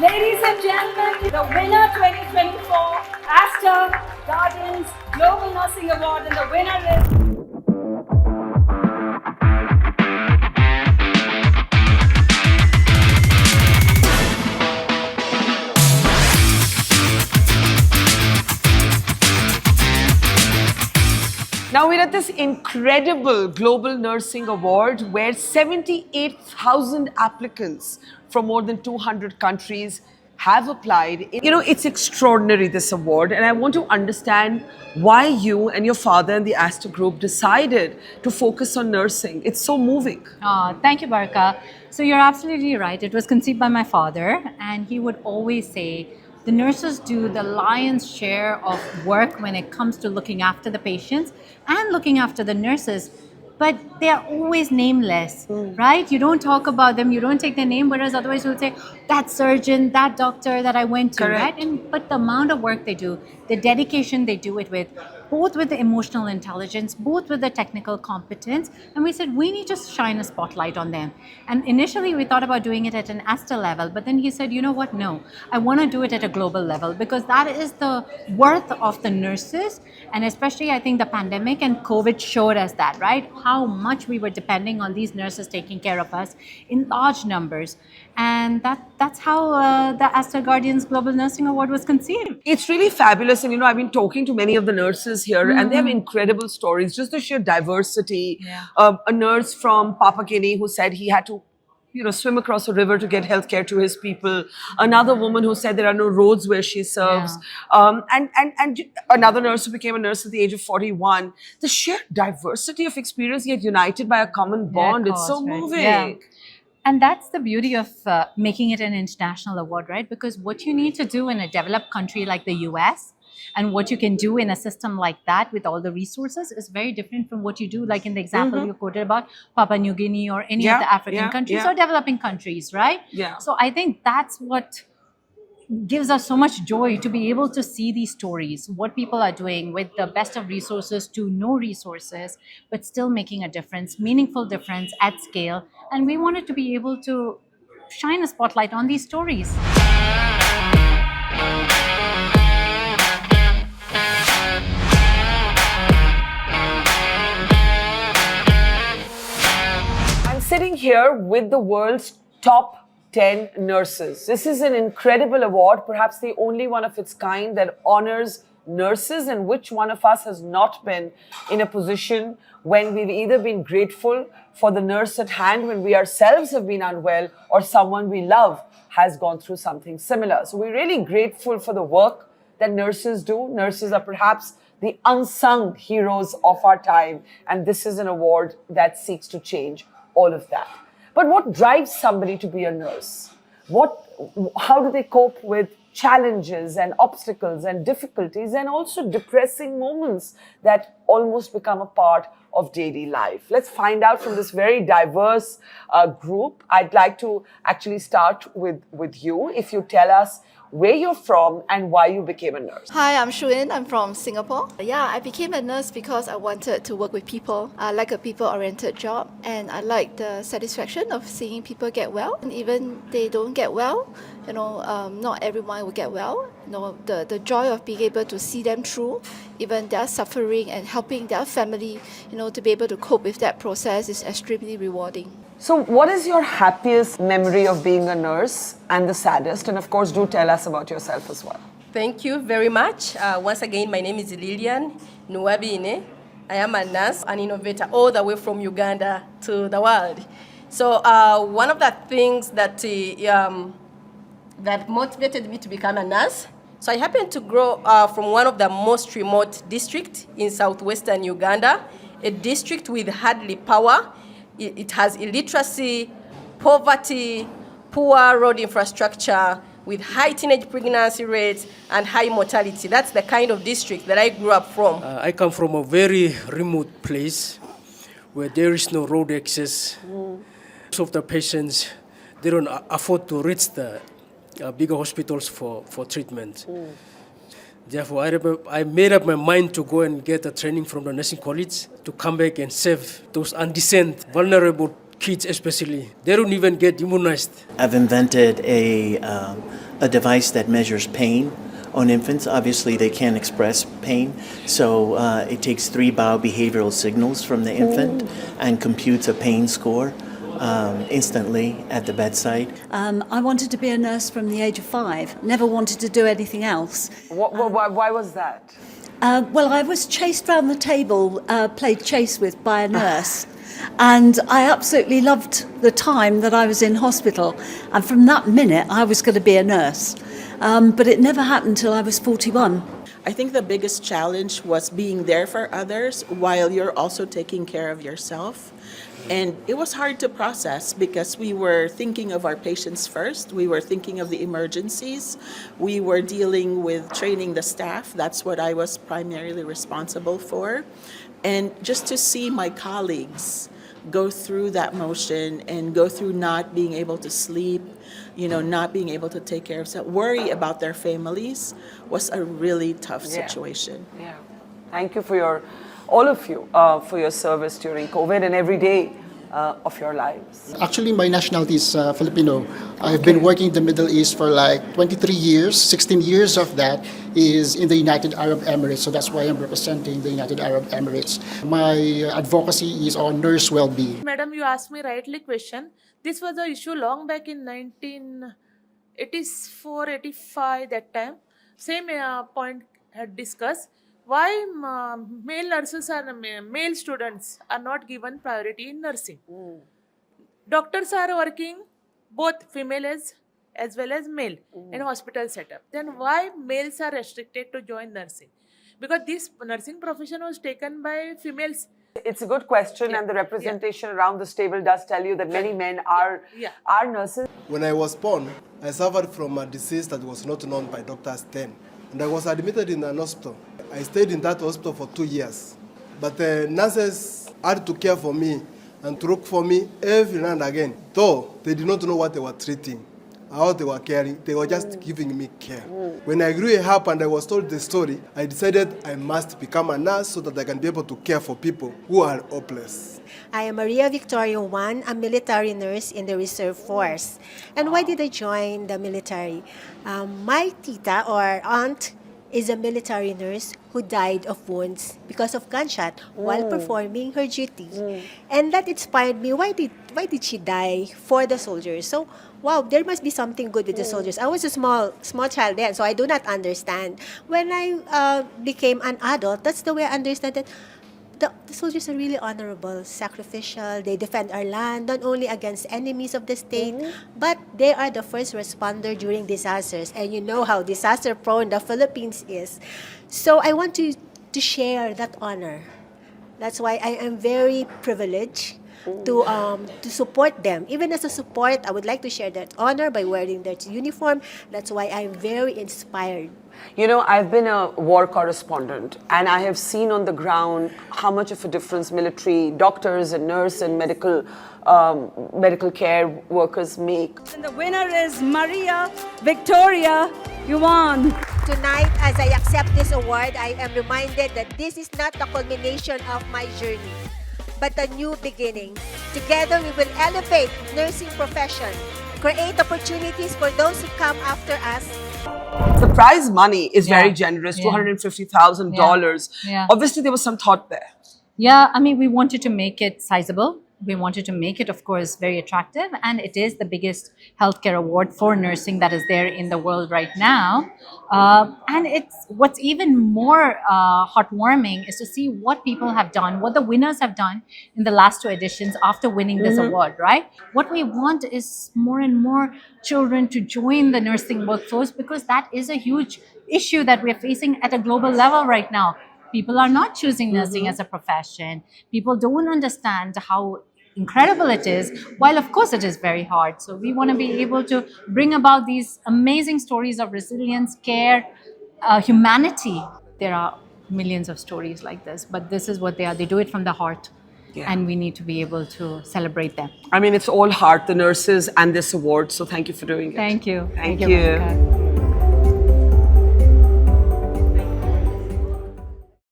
Ladies and gentlemen, the winner 2024 Aster Guardians Global Nursing Award, and the winner is... Now we're at this incredible Global Nursing Award where 78,000 applicants from more than 200 countries have applied. You know, it's extraordinary, this award, and I want to understand why you and your father and the Aster Group decided to focus on nursing. It's so moving. Thank you, Barka. So you're absolutely right. It was conceived by my father, and he would always say, the nurses do the lion's share of work when it comes to looking after the patients and looking after the nurses, but they are always nameless, right? You don't talk about them, you don't take their name, whereas otherwise you'll say, that surgeon, that doctor that I went to, Correct. right? But the amount of work they do, the dedication they do it with, both with the emotional intelligence, both with the technical competence, and we said, we need to shine a spotlight on them. And initially we thought about doing it at an Aster level, but then he said, you know what, no, I want to do it at a global level, because that is the worth of the nurses. And especially I think the pandemic and COVID showed us that, right? How much we were depending on these nurses taking care of us in large numbers. And that's how the Aster Guardians Global Nursing Award was conceived. It's really fabulous, and you know, I've been talking to many of the nurses here, and they have incredible stories, just the sheer diversity. Yeah. A nurse from Papua Guinea who said he had to, you know, swim across a river to get healthcare to his people. Another woman who said there are no roads where she serves. And another nurse who became a nurse at the age of 41. The sheer diversity of experience yet united by a common bond. It's so moving. Yeah. And that's the beauty of making it an international award, right? Because what you need to do in a developed country like the US and what you can do in a system like that with all the resources is very different from what you do, like in the example you quoted about Papua New Guinea or any of the African countries or developing countries, right? Yeah. So I think that's what gives us so much joy, to be able to see these stories, what people are doing with the best of resources to no resources, but still making a difference, meaningful difference at scale. And we wanted to be able to shine a spotlight on these stories. I'm sitting here with the world's top 10 nurses. This is an incredible award, perhaps the only one of its kind that honors nurses, and which one of us has not been in a position when we've either been grateful for the nurse at hand when we ourselves have been unwell, or someone we love has gone through something similar. So we're really grateful for the work that nurses do. Nurses are perhaps the unsung heroes of our time, and this is an award that seeks to change all of that. But what drives somebody to be a nurse? How do they cope with challenges and obstacles and difficulties, and also depressing moments that almost become a part of daily life? Let's find out from this very diverse group. I'd like to actually start with you. If you tell us where you're from and why you became a nurse. Hi, I'm Shone. I'm from Singapore. Yeah, I became a nurse because I wanted to work with people. I like a people-oriented job, and I like the satisfaction of seeing people get well. And even they don't get well, you know, not everyone will get well. You know, the joy of being able to see them through, even their suffering, and helping their family, you know, to be able to cope with that process is extremely rewarding. So what is your happiest memory of being a nurse, and the saddest? And of course, do tell us about yourself as well. Thank you very much. Once again, my name is Lilian Nuwabine. I am a nurse, an innovator, all the way from Uganda to the world. So one of the things that that motivated me to become a nurse, so I happened to grow from one of the most remote districts in southwestern Uganda, a district with hardly power. It has illiteracy, poverty, poor road infrastructure, with high teenage pregnancy rates and high mortality. That's the kind of district that I grew up from. I come from a very remote place where there is no road access. Most of the patients, they don't afford to reach the bigger hospitals for treatment. Therefore, I made up my mind to go and get a training from the nursing college to come back and save those undescent, vulnerable kids especially. They don't even get immunized. I've invented a a device that measures pain on infants. Obviously, they can't express pain, so it takes 3 biobehavioral signals from the infant and computes a pain score instantly at the bedside. I wanted to be a nurse from the age of 5, never wanted to do anything else. Why was that? Well, I was chased round the table, played chase with by a nurse. And I absolutely loved the time that I was in hospital. And from that minute, I was going to be a nurse. But it never happened until I was 41. I think the biggest challenge was being there for others while you're also taking care of yourself. And it was hard to process because we were thinking of our patients first. We were thinking of the emergencies. We were dealing with training the staff. That's what I was primarily responsible for. And just to see my colleagues go through that motion and go through not being able to sleep, not being able to take care of self, worry about their families was a really tough situation. Yeah. Thank you for all of you, for your service during COVID and every day of your lives. Actually, my nationality is Filipino. I've been working in the Middle East for like 23 years. 16 years of that is in the United Arab Emirates, so that's why I'm representing the United Arab Emirates. My advocacy is on nurse well-being. Madam, you asked me rightly question. This was the issue long back in 1984, 85 that time. Same point had discussed. Why male nurses are male students are not given priority in nursing. Doctors are working both female as well as male in hospital setup. Then why males are restricted to join nursing? Because this nursing profession was taken by females. It's a good question, and the representation around this table does tell you that many men are nurses. When I was born, I suffered from a disease that was not known by doctors then. And I was admitted in an hospital. I stayed in that hospital for 2 years. But the nurses had to care for me and to look for me every now and again. Though they did not know what they were treating, how they were caring, they were just giving me care. When I grew up and I was told the story, I decided I must become a nurse so that I can be able to care for people who are hopeless. I am Maria Victoria Juan, a military nurse in the Reserve Force. And why did I join the military? My tita or aunt is a military nurse who died of wounds because of gunshot while performing her duty. And that inspired me. Why did she die for the soldiers? So, wow, there must be something good with the soldiers. I was a small child then, so I do not understand. When I became an adult, that's the way I understand that the soldiers are really honorable, sacrificial. They defend our land, not only against enemies of the state, but they are the first responder during disasters. And you know how disaster-prone the Philippines is. So I want to share that honor. That's why I am very privileged to support them. Even as a support, I would like to share that honor by wearing their uniform. That's why I'm very inspired. You know, I've been a war correspondent, and I have seen on the ground how much of a difference military doctors and nurse and medical care workers make. And the winner is Maria Victoria Juan. Tonight, as I accept this award, I am reminded that this is not the culmination of my journey, but a new beginning. Together, we will elevate nursing profession, create opportunities for those who come after us. The prize money is very generous, $250,000. Yeah. Obviously, there was some thought there. Yeah, I mean, we wanted to make it sizable. We wanted to make it, of course, very attractive. And it is the biggest healthcare award for nursing that is there in the world right now. And what's even more heartwarming is to see what people have done, what the winners have done in the last 2 editions after winning this award, right? What we want is more and more children to join the nursing workforce, because that is a huge issue that we're facing at a global level right now. People are not choosing nursing as a profession. People don't understand how incredible it is, while of course it is very hard. So we want to be able to bring about these amazing stories of resilience, care, humanity. There are millions of stories like this, but this is what they are. They do it from the heart. Yeah. And we need to be able to celebrate them. I mean, it's all heart, the nurses and this award. So thank you for doing it. Thank you. Thank you.